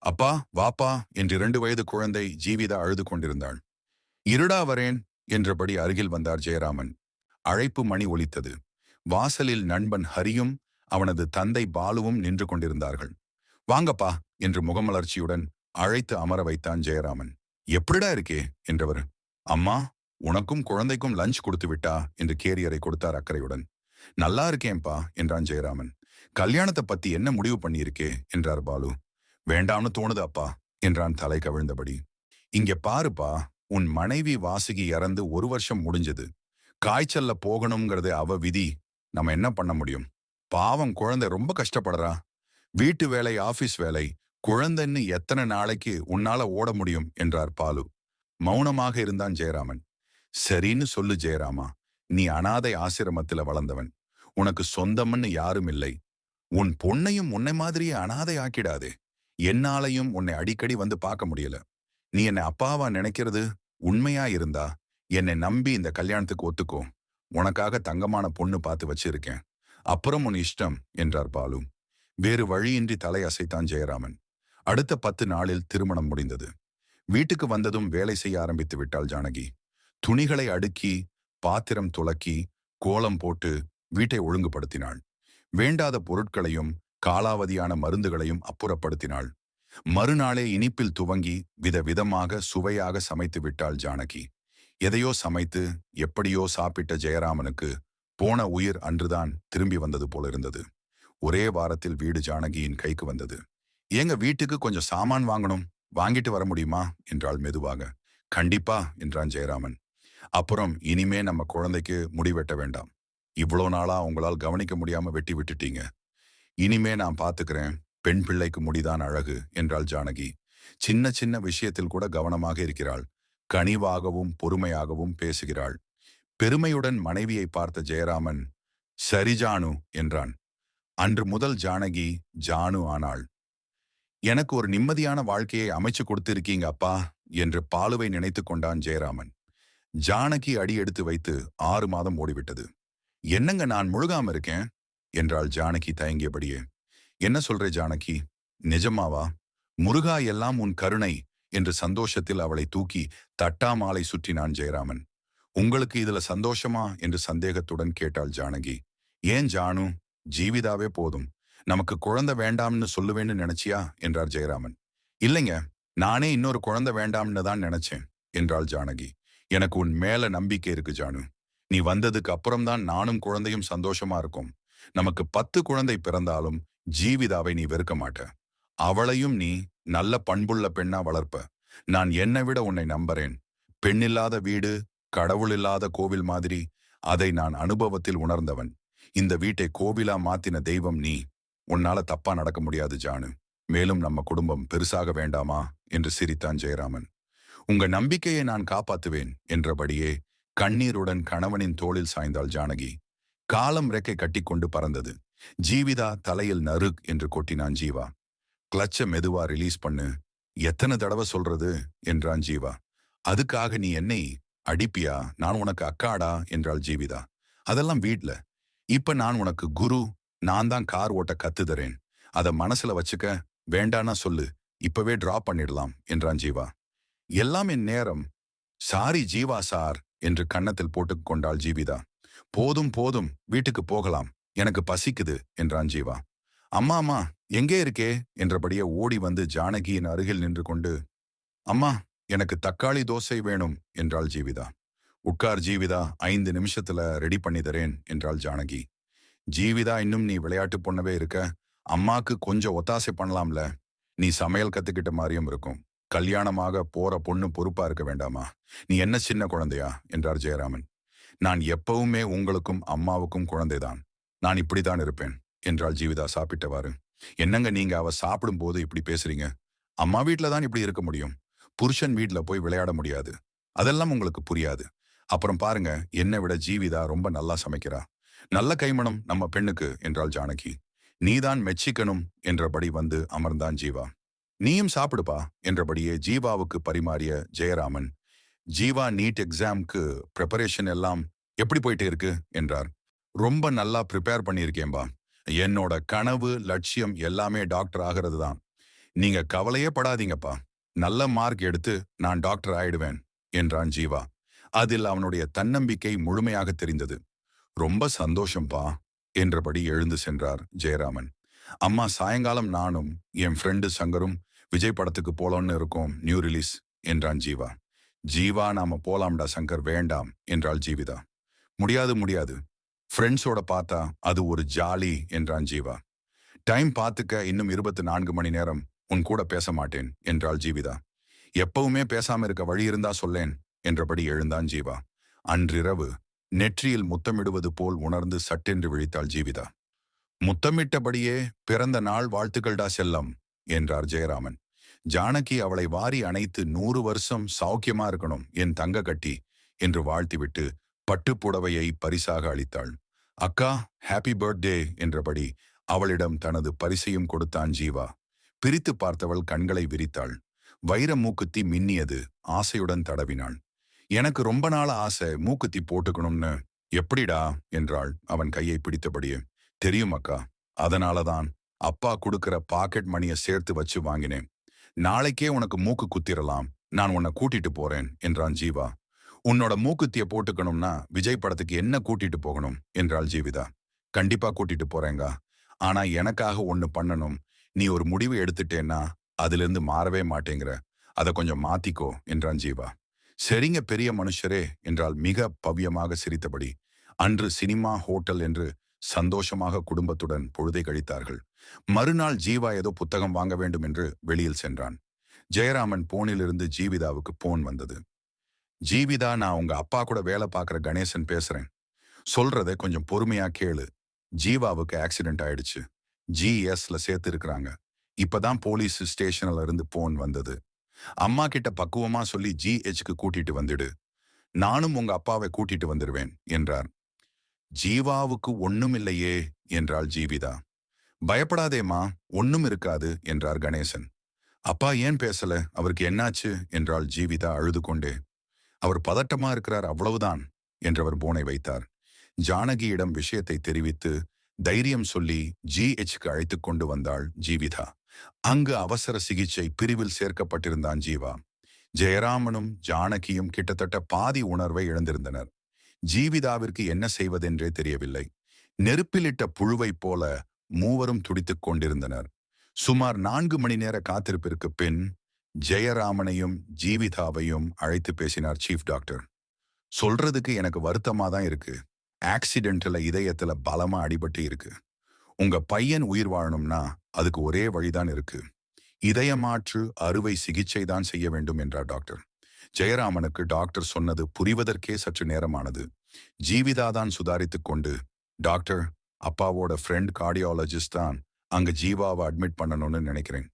அப்பா வாப்பா என்று 2 வயது குழந்தை ஜீவிதா அழுது கொண்டிருந்தாள். இருடா வரேன் என்றபடி அருகில் வந்தார் ஜெயராமன். அழைப்பு மணி ஒலித்தது. வாசலில் நண்பன் ஹரியும் அவனது தந்தை பாலுவும் நின்று கொண்டிருந்தார்கள். வாங்கப்பா என்று முகமலர்ச்சியுடன் அழைத்து அமர வைத்தான் ஜெயராமன். எப்படிடா இருக்கே என்றவர். அம்மா, உனக்கும் குழந்தைக்கும் லஞ்ச் கொடுத்து விட்டா என்று கேரியரை கொடுத்தார் அக்கறையுடன். நல்லா இருக்கேன்பா என்றான் ஜெயராமன். கல்யாணத்தை பத்தி என்ன முடிவு பண்ணியிருக்கே என்றார் பாலு. வேண்டாம்னு தோணுது அப்பா என்றான் தலை கவிழ்ந்தபடி. இங்க பாருப்பா, உன் மனைவி வாசுகி இறந்து 1 வருஷம் முடிஞ்சது. காய்ச்சல்ல போகணுங்கிறது அவ விதி. நம்ம என்ன பண்ண முடியும்? பாவம் குழந்தை ரொம்ப கஷ்டப்படுறா. வீட்டு வேலை, ஆபீஸ் வேலை, குழந்தைன்னு எத்தனை நாளைக்கு உன்னால ஓட முடியும் என்றார் பாலு. மௌனமாக இருந்தான் ஜெயராமன். சரின்னு சொல்லு ஜெயராமா, நீ அனாதை ஆசிரமத்துல வளர்ந்தவன். உனக்கு சொந்தம்னு யாரும் இல்லை. உன் பொண்ணையும் உன்னை மாதிரியே அனாதை ஆக்கிடாதே. என்னாலையும் உன்னை அடிக்கடி வந்து பார்க்க முடியல. நீ என்னை அப்பாவா நினைக்கிறது உண்மையா இருந்தா என்னை நம்பி இந்த கல்யாணத்துக்கு ஒத்துக்கோ. உனக்காக தங்கமான பொண்ணு பார்த்து வச்சிருக்கேன். அப்புறம் உன் இஷ்டம் என்றார் பாலு. வேறு வழியின்றி தலை அசைத்தான் ஜெயராமன். அடுத்த 10 நாளில் திருமணம் முடிந்தது. வீட்டுக்கு வந்ததும் வேலை செய்ய ஆரம்பித்து விட்டாள் ஜானகி. துணிகளை அடுக்கி, பாத்திரம் துலக்கி, கோலம் போட்டு வீட்டை ஒழுங்குபடுத்தினாள். வேண்டாத பொருட்களையும் காலாவதியான மருந்துகளையும் அப்புறப்படுத்தினாள். மறுநாளே இனிப்பில் துவங்கி விதவிதமாக சுவையாக சமைத்து விட்டாள் ஜானகி. எதையோ சமைத்து எப்படியோ சாப்பிட்ட ஜெயராமனுக்கு போன உயிர் அன்றுதான் திரும்பி வந்தது போலிருந்தது. ஒரே வாரத்தில் வீடு ஜானகியின் கைக்கு வந்தது. எங்க வீட்டுக்கு கொஞ்சம் சாமான் வாங்கணும், வாங்கிட்டு வர முடியுமா என்றாள் மெதுவாக. கண்டிப்பா என்றான் ஜெயராமன். அப்புறம் இனிமே நம்ம குழந்தைக்கு முடி வெட்ட வேண்டாம். இவ்வளோ நாளா உங்களால் கவனிக்க முடியாம வெட்டி விட்டுட்டீங்க. இனிமே நான் பாத்துக்கிறேன். பெண் பிள்ளைக்கு முடிதான் அழகு என்றாள் ஜானகி. சின்ன சின்ன விஷயத்தில் கூட கவனமாக இருக்கிறாள். கனிவாகவும் பொறுமையாகவும் பேசுகிறாள். பெருமையுடன் மனைவியை பார்த்த ஜெயராமன், சரி ஜானு என்றான். அன்று முதல் ஜானகி ஜானு ஆனாள். எனக்கு ஒரு நிம்மதியான வாழ்க்கையை அமைச்சு கொடுத்திருக்கீங்க அப்பா என்று பாலுவை நினைத்து கொண்டான் ஜெயராமன். ஜானகி அடி எடுத்து வைத்து 6 மாதம் ஓடிவிட்டது. என்னங்க நான் முழுகாம இருக்கேன் என்றாள் ஜானகி தயங்கியபடியே. என்ன சொல்றே ஜானகி, நிஜமாவா? முருகா, எல்லாம் உன் கருணை என்று சந்தோஷத்தில் அவளை தூக்கி தட்டாமாலை சுற்றினான் ஜெயராமன். உங்களுக்கு இதுல சந்தோஷமா என்று சந்தேகத்துடன் கேட்டாள் ஜானகி. ஏன் ஜானு, ஜீவிதாவே போதும். நமக்கு குழந்தை வேண்டாம்னு சொல்லுவேன்னு நினைச்சியா என்றார் ஜெயராமன். இல்லைங்க, நானே இன்னொரு குழந்தை வேண்டாம்னு தான் நினைச்சேன் என்றாள் ஜானகி. எனக்கு உன் மேல நம்பிக்கை இருக்கு ஜானு. நீ வந்ததுக்கு அப்புறம்தான் நானும் குழந்தையும் சந்தோஷமா இருக்கும். நமக்கு 10 குழந்தை பிறந்தாலும் ஜீவிதாவை நீ வெறுக்க மாட்ட. அவளையும் நீ நல்ல பண்புள்ள பெண்ணா வளர்ப்ப. நான் என்னை விட உன்னை நம்புறேன். பெண்ணில்லாத வீடு கடவுள் இல்லாத கோவில் மாதிரி. அதை நான் அனுபவத்தில் உணர்ந்தவன். இந்த வீட்டை கோவிலா மாத்தின தெய்வம் நீ. உன்னால தப்பா நடக்க முடியாது ஜானு. மேலும் நம்ம குடும்பம் பெருசாக வேண்டாமா என்று சிரித்தான் ஜெயராமன். உங்க நம்பிக்கையை நான் காப்பாத்துவேன் என்றபடியே கண்ணீருடன் கணவனின் தோளில் சாய்ந்தாள் ஜானகி. காலம் ரெக்கை கட்டிக்கொண்டு பறந்தது. ஜீவிதா தலையில் நறுக் என்று கொட்டினான் ஜீவா. கிளச்ச மெதுவா ரிலீஸ் பண்ணு. எத்தனை தடவை சொல்றது என்றான் ஜீவா. அதுக்காக நீ என்னை அடிப்பியா? நான் உனக்கு அக்காடா என்றாள் ஜீவிதா. அதெல்லாம் வீட்ல. இப்ப நான் உனக்கு குரு. நான் தான் கார் ஓட்ட கத்துதரேன். அத மனசுல வச்சுக்க. வேண்டானா சொல்லு, இப்பவே டிராப் பண்ணிடலாம் என்றான் ஜீவா. எல்லாம் என் நேரம். சாரி ஜீவா சார் என்று கன்னத்தில் போட்டுக் கொண்டாள் ஜீவிதா. போதும் போதும், வீட்டுக்கு போகலாம். எனக்கு பசிக்குது என்றான் ஜீவா. அம்மா அம்மா, எங்கே இருக்கே என்றபடியே ஓடி வந்து ஜானகியின் அருகில் நின்று கொண்டு, அம்மா, எனக்கு தக்காளி தோசை வேணும் என்றாள் ஜீவிதா. உட்கார் ஜீவிதா, 5 நிமிஷத்துல ரெடி பண்ணி தரேன் என்றாள் ஜானகி. ஜீவிதா, இன்னும் நீ விளையாட்டு பொண்ணவே இருக்க. அம்மாக்கு கொஞ்சம் ஒத்தாசை பண்ணலாம்ல. நீ சமையல் கத்துக்கிட்ட மாதிரியும் இருக்கும். கல்யாணமாக போற பொண்ணு பொறுப்பா இருக்க வேண்டாமா? நீ என்ன சின்ன குழந்தையா என்றார் ஜெயராமன். நான் எப்பவுமே உங்களுக்கும் அம்மாவுக்கும் குழந்தைதான். நான் இப்படித்தான் இருப்பேன் என்றாள் ஜீவிதா சாப்பிட்டவாறு. என்னங்க நீங்க அவ சாப்பிடும் போது இப்படி பேசுறீங்க? அம்மா வீட்ல தான் இப்படி இருக்க முடியும். புருஷன் வீட்ல போய் விளையாட முடியாது. அதெல்லாம் உங்களுக்கு புரியாது. அப்புறம் பாருங்க, என்னை விட ஜீவிதா ரொம்ப நல்லா சமைக்கிறா. நல்ல கைமணம் நம்ம பெண்ணுக்கு என்றாள் ஜானகி. நீதான் மெச்சிக்கணும் என்றபடி வந்து அமர்ந்தான் ஜீவா. நீயும் சாப்பிடுப்பா என்றபடியே ஜீவாவுக்கு பரிமாறிய ஜெயராமன். ஜீவா, நீட் எக்ஸாம்க்கு ப்ரிப்பரேஷன் எல்லாம் எப்படி போயிட்டு இருக்கு என்றார். ரொம்ப நல்லா ப்ரிப்பேர் பண்ணியிருக்கேன்பா. என்னோட கனவு லட்சியம் எல்லாமே டாக்டர் ஆகிறது தான். நீங்க கவலையே படாதீங்கப்பா. நல்ல மார்க் எடுத்து நான் டாக்டர் ஆயிடுவேன் என்றான் ஜீவா. அதில் அவனுடைய தன்னம்பிக்கை முழுமையாக தெரிந்தது. ரொம்ப சந்தோஷம்பா என்றபடி எழுந்து சென்றார் ஜெயராமன். அம்மா, சாயங்காலம் நானும் என் ஃப்ரெண்டு சங்கரும் விஜய் படத்துக்கு போலாம்னு இருக்கோம், நியூ ரிலீஸ் என்றான் ஜீவா. ஜீவா, நாம போலாம்டா சங்கர். வேண்டாம் என்றாள் ஜீவிதா. முடியாது முடியாது, ஃப்ரெண்ட்ஸோட பார்த்தா அது ஒரு ஜாலி என்றான் ஜீவா. டைம் பார்த்துக்க, இன்னும் 24 மணி நேரம் உன் கூட பேச மாட்டேன் என்றாள் ஜீவிதா. எப்பவுமே பேசாம இருக்க வழி இருந்தா சொல்லேன் என்றபடி எழுந்தான் ஜீவா. அன்றிரவு நெற்றியில் முத்தமிடுவது போல் உணர்ந்து சட்டென்று விழித்தாள் ஜீவிதா. முத்தமிட்டபடியே பிறந்த நாள் வாழ்த்துக்கள்டா செல்லம் என்றார் ஜெயராமன். ஜானகி அவளை வாரி அணைத்து 100 வருஷம் சௌக்கியமா இருக்கணும் என் தங்க கட்டி என்று வாழ்த்திவிட்டு பட்டுப்புடவையை பரிசாக அளித்தாள். அக்கா, ஹாப்பி பர்த்டே என்றபடி அவளிடம் தனது பரிசையும் கொடுத்தான் ஜீவா. பிரித்து பார்த்தவள் கண்களை விரித்தாள். வைர மூக்குத்தி மின்னியது. ஆசையுடன் தடவினாள். எனக்கு ரொம்ப நாள் ஆசை மூக்குத்தி போட்டுக்கணும்னு. எப்படிடா என்றாள் அவன் கையை பிடித்தபடியே. தெரியும் அக்கா, அதனாலதான் அப்பா கொடுக்கிற பாக்கெட் மணியை சேர்த்து வச்சு வாங்கினேன். நாளைக்கே உனக்கு மூக்கு குத்திரலாம், நான் உன்னை கூட்டிட்டு போறேன் என்றான் ஜீவா. உன்னோட மூக்குத்திய போட்டுக்கணும்னா விஜய் படத்துக்கு என்ன கூட்டிட்டு போகணும் என்றாள் ஜீவிதா. கண்டிப்பா கூட்டிட்டு போறேங்க. ஆனா எனக்காக ஒண்ணு பண்ணணும். நீ ஒரு முடிவு எடுத்துட்டேன்னா அதிலிருந்து மாறவே மாட்டேங்கிற. அதை கொஞ்சம் மாத்திக்கோ என்றான் ஜீவா. சரிங்க பெரிய மனுஷரே என்றால் மிக பவ்யமாக சிரித்தபடி. அன்று சினிமா, ஹோட்டல் என்று சந்தோஷமாக குடும்பத்துடன் பொழுதை கழித்தார்கள். மறுநாள் ஜீவா ஏதோ புத்தகம் வாங்க வேண்டும் என்று வெளியில் சென்றான். ஜெயராமன் போனிலிருந்து ஜீவிதாவுக்கு போன் வந்தது. ஜீவிதா, நான் உங்க அப்பா கூட வேலை பார்க்குற கணேசன் பேசுறேன். சொல்றதை கொஞ்சம் பொறுமையா கேளு. ஜீவாவுக்கு ஆக்சிடென்ட் ஆயிடுச்சு. ஜிஎஸ்ல சேர்த்து இருக்கிறாங்க. இப்பதான் போலீஸ் ஸ்டேஷன்ல இருந்து போன் வந்தது. அம்மா கிட்ட பக்குவமா சொல்லி ஜிஹெச்க்கு கூட்டிட்டு வந்துடு. நானும் உங்க அப்பாவை கூட்டிட்டு வந்துடுவேன் என்றார். ஜீவாவுக்கு ஒண்ணும் இல்லையே என்றாள் ஜீவிதா. பயப்படாதேமா, ஒண்ணும் இருக்காது என்றார் கணேசன். அப்பா ஏன் பேசல, அவருக்கு என்னாச்சு என்றாள் ஜீவிதா அழுது கொண்டே. அவர் பதட்டமா இருக்கிறார், அவ்வளவுதான் என்றவர் போனை வைத்தார். ஜானகியிடம் விஷயத்தை தெரிவித்து தைரியம் சொல்லி ஜிஹெச்க்கு அழைத்து கொண்டு வந்தாள் ஜீவிதா. அங்கு அவசர சிகிச்சை பிரிவில் சேர்க்கப்பட்டிருந்தான் ஜீவா. ஜெயராமனும் ஜானகியும் கிட்டத்தட்ட பாதி உணர்வை இழந்திருந்தனர். ஜீவிதாவிற்கு என்ன செய்வதென்றே தெரியவில்லை. நெருப்பிலிட்ட புழுவைப் போல மூவரும் துடித்துக் கொண்டிருந்தனர். சுமார் 4 மணி நேர காத்திருப்பிற்கு பின் ஜெயராமனையும் ஜீவிதாவையும் அழைத்து பேசினார் சீஃப் டாக்டர். சொல்றதுக்கு எனக்கு வருத்தமா தான் இருக்கு. ஆக்சிடென்ட்ல இதயத்துல பலமா அடிபட்டு இருக்கு. உங்க பையன் உயிர் வாழணும்னா அதுக்கு ஒரே வழிதான் இருக்கு. இதய மாற்று அறுவை சிகிச்சை தான் செய்ய வேண்டும் என்றார் டாக்டர். ஜெயராமனுக்கு டாக்டர் சொன்னது புரிவதற்கே சற்று நேரமானது. ஜீவிதா தான் சுதாரித்துக் கொண்டு, டாக்டர், அப்பாவோட ஃப்ரெண்ட் கார்டியாலஜிஸ்ட் தான் அங்க ஜீவாவை அட்மிட் பண்ணணும்னு நினைக்கிறேன்.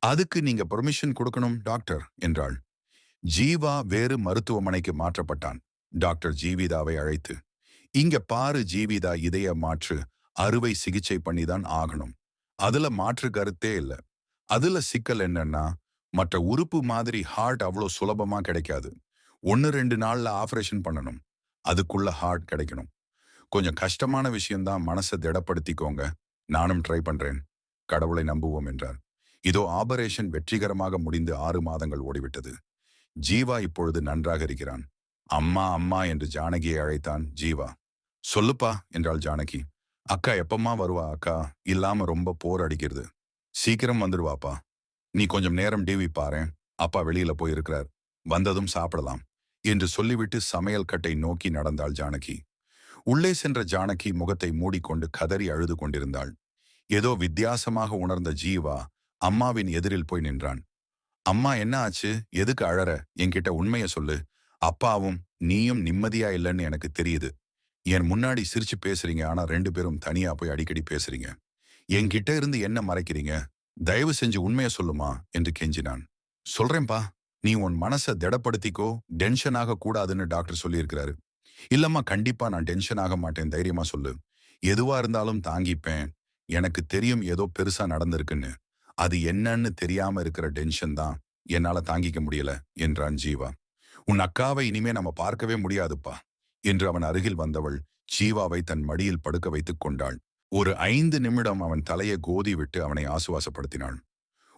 அதுக்கு நீங்க பெர்மிஷன் கொடுக்கணும் டாக்டர் என்றாள். ஜீவா வேறு மருத்துவமனைக்கு மாற்றப்பட்டான். டாக்டர் ஜீவிதாவை அழைத்து, இங்க பாரு ஜீவிதா, இதய மாற்று அறுவை சிகிச்சை பண்ணிதான் ஆகணும். அதுல மாற்று கருத்தே இல்ல. அதுல சிக்கல் என்னன்னா, மற்ற உறுப்பு மாதிரி ஹார்ட் அவ்வளோ சுலபமா கிடைக்காது. 1-2 நாள்ல ஆபரேஷன் பண்ணணும். அதுக்குள்ள ஹார்ட் கிடைக்கணும். கொஞ்சம் கஷ்டமான விஷயம்தான், மனசை திடப்படுத்திக்கோங்க. நானும் ட்ரை பண்றேன். கடவுளை நம்புவோம் என்றார். இதோ ஆபரேஷன் வெற்றிகரமாக முடிந்து 6 மாதங்கள் ஓடிவிட்டது. ஜீவா இப்பொழுது நன்றாக இருக்கிறான். அம்மா அம்மா என்று ஜானகியை அழைத்தான் ஜீவா. சொல்லுப்பா என்றாள் ஜானகி. அக்கா எப்பமா வருவா அக்கா? இல்லாம ரொம்ப போர் அடிக்கிறது. சீக்கிரம் வந்துடுவாப்பா. நீ கொஞ்சம் நேரம் டிவி பாரேன். அப்பா வெளியில போயிருக்கிறார். வந்ததும் சாப்பிடலாம் என்று சொல்லிவிட்டு சமையல் கட்டை நோக்கி நடந்தாள் ஜானகி. உள்ளே சென்ற ஜானகி முகத்தை மூடிக்கொண்டு கதறி அழுது கொண்டிருந்தாள். ஏதோ வித்தியாசமாக உணர்ந்த ஜீவா அம்மாவின் எதிரில் போய் நின்றான். அம்மா, என்ன ஆச்சு? எதுக்கு அழற? என்கிட்ட உண்மைய சொல்லு. அப்பாவும் நீயும் நிம்மதியா இல்லைன்னு எனக்கு தெரியுது. என் முன்னாடி சிரிச்சு பேசுறீங்க, ஆனா 2 பேரும் தனியா போய் அடிக்கடி பேசுறீங்க. என்கிட்ட இருந்து என்ன மறைக்கிறீங்க? தயவு செஞ்சு உண்மைய சொல்லுமா என்று கெஞ்சினான். சொல்றேன்பா, நீ உன் மனசை திடப்படுத்திக்கோ, டென்ஷன் ஆக கூடாதுன்னு டாக்டர் சொல்லியிருக்கிறாரு. இல்லம்மா, கண்டிப்பா நான் டென்ஷன் ஆக மாட்டேன், தைரியமா சொல்லு. எதுவா இருந்தாலும் தாங்கிப்பேன். எனக்கு தெரியும் ஏதோ பெருசா நடந்திருக்குன்னு. அது என்னன்னு தெரியாம இருக்கிற டென்ஷன் தான் என்னால தாங்கிக்க முடியல என்றான் ஜீவா. உன் அக்காவை இனிமே நம்ம பார்க்கவே முடியாதுப்பா என்று அவன் அருகில் வந்தவள் ஜீவாவை தன் மடியில் படுக்க வைத்துக் கொண்டாள். ஒரு 5 நிமிடம் அவன் தலையை கோதி விட்டு அவனை ஆசுவாசப்படுத்தினாள்.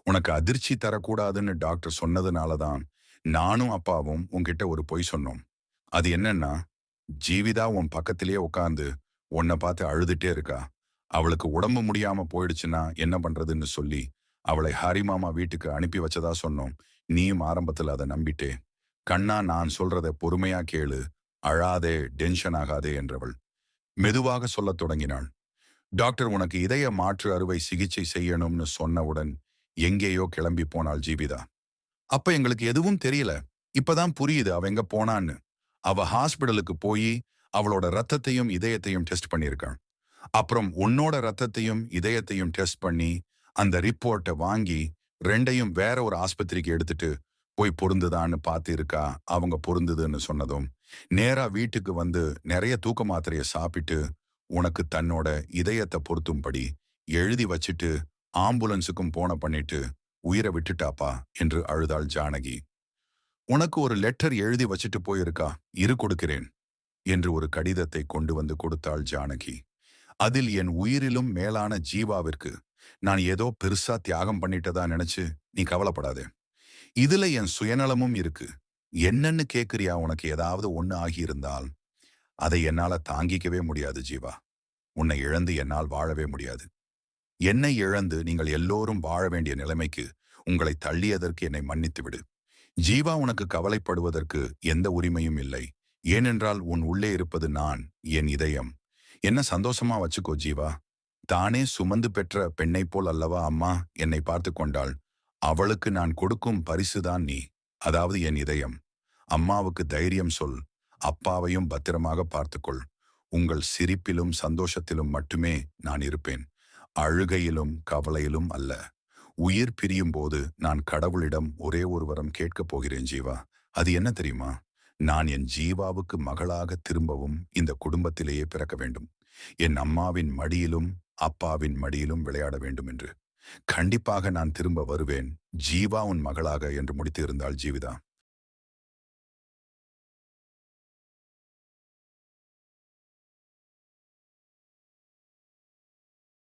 உனக்கு அதிர்ச்சி தரக்கூடாதுன்னு டாக்டர் சொன்னதுனால தான் நானும் அப்பாவும் உன்கிட்ட ஒரு பொய் சொன்னோம். அது என்னன்னா, ஜீவிதா உன் பக்கத்திலேயே உட்கார்ந்து உன்னை பார்த்து அழுதுட்டே இருக்கா. அவளுக்கு உடம்பு முடியாம போயிடுச்சுன்னா என்ன பண்றதுன்னு சொல்லி அவளை ஹரிமாமா வீட்டுக்கு அனுப்பி வச்சதா சொன்னோம். நீயும் ஆரம்பத்துல அதை நம்பிட்டே. கண்ணா, நான் சொல்றத பொறுமையா கேளு. அழாதே, டென்ஷன் ஆகாதே என்றவள் மெதுவாக சொல்லத் தொடங்கினாள். டாக்டர் உனக்கு இதய மாற்று அறுவை சிகிச்சை செய்யணும்னு சொன்னவுடன் எங்கேயோ கிளம்பி போனாள் ஜீவிதா. அப்ப எங்களுக்கு எதுவும் தெரியல. இப்பதான் புரியுது அவ எங்க போனான்னு. அவ ஹாஸ்பிடலுக்கு போய் அவளோட ரத்தத்தையும் இதயத்தையும் டெஸ்ட் பண்ணியிருக்காள். அப்புறம் உன்னோட ரத்தத்தையும் இதயத்தையும் டெஸ்ட் பண்ணி அந்த ரிப்போர்ட்டை வாங்கி ரெண்டையும் வேற ஒரு ஆஸ்பத்திரிக்கு எடுத்துட்டு போய் பொருந்துதான்னு பார்த்து இருக்கா. அவங்க பொருந்துதுன்னு சொன்னதும் நேரா வீட்டுக்கு வந்து நிறைய தூக்க மாத்திரையை சாப்பிட்டு உனக்கு தன்னோட இதயத்தை பொருத்தும்படி எழுதி வச்சிட்டு ஆம்புலன்ஸுக்கும் போன பண்ணிட்டு உயிரை விட்டுட்டாப்பா என்று அழுதாள் ஜானகி. உனக்கு ஒரு லெட்டர் எழுதி வச்சிட்டு போயிருக்கா, இரு கொடுக்கிறேன் என்று ஒரு கடிதத்தை கொண்டு வந்து கொடுத்தாள் ஜானகி. அதில் என் உயிரிலும் மேலான ஜீவாவிற்கு நான் ஏதோ பெருசா தியாகம் பண்ணிட்டதா நினைச்சு நீ கவலைப்படாதே. இதுல என் சுயநலமும் இருக்கு. என்னன்னு கேக்குறியா? உனக்கு ஏதாவது ஒண்ணு ஆகியிருந்தால் அதை என்னால தாங்கிக்கவே முடியாது ஜீவா. உன்னை இழந்து என்னால் வாழவே முடியாது. என்னை இழந்து நீங்கள் எல்லோரும் வாழ வேண்டிய நிலைமைக்கு உங்களை தள்ளியதற்கு என்னை மன்னித்து விடு. ஜீவா, உனக்கு கவலைப்படுவதற்கு எந்த உரிமையும் இல்லை. ஏனென்றால் உன் உள்ளே இருப்பது நான், என் இதயம். என்ன சந்தோஷமா வச்சுக்கோ ஜீவா. தானே சுமந்து பெற்ற பெண்ணை போல் அல்லவா அம்மா என்னை பார்த்து கொண்டாள். அவளுக்கு நான் கொடுக்கும் பரிசுதான் நீ, அதாவது என் இதயம். அம்மாவுக்கு தைரியம் சொல். அப்பாவையும் பத்திரமாக பார்த்துக்கொள். உங்கள் சிரிப்பிலும் சந்தோஷத்திலும் மட்டுமே நான் இருப்பேன், அழுகையிலும் கவலையிலும் அல்ல. உயிர் பிரியும் போது நான் கடவுளிடம் ஒரே ஒரு வரம் கேட்கப் போகிறேன் ஜீவா. அது என்ன தெரியுமா? நான் என் ஜீவாவுக்கு மகளாக திரும்பவும் இந்த குடும்பத்திலேயே பிறக்க வேண்டும். என் அம்மாவின் மடியிலும் அப்பாவின் மடியிலும் விளையாட வேண்டும் என்று. கண்டிப்பாக நான் திரும்ப வருவேன் ஜீவா, உன் மகளாக என்று முடித்து இருந்தாள் ஜீவிதா.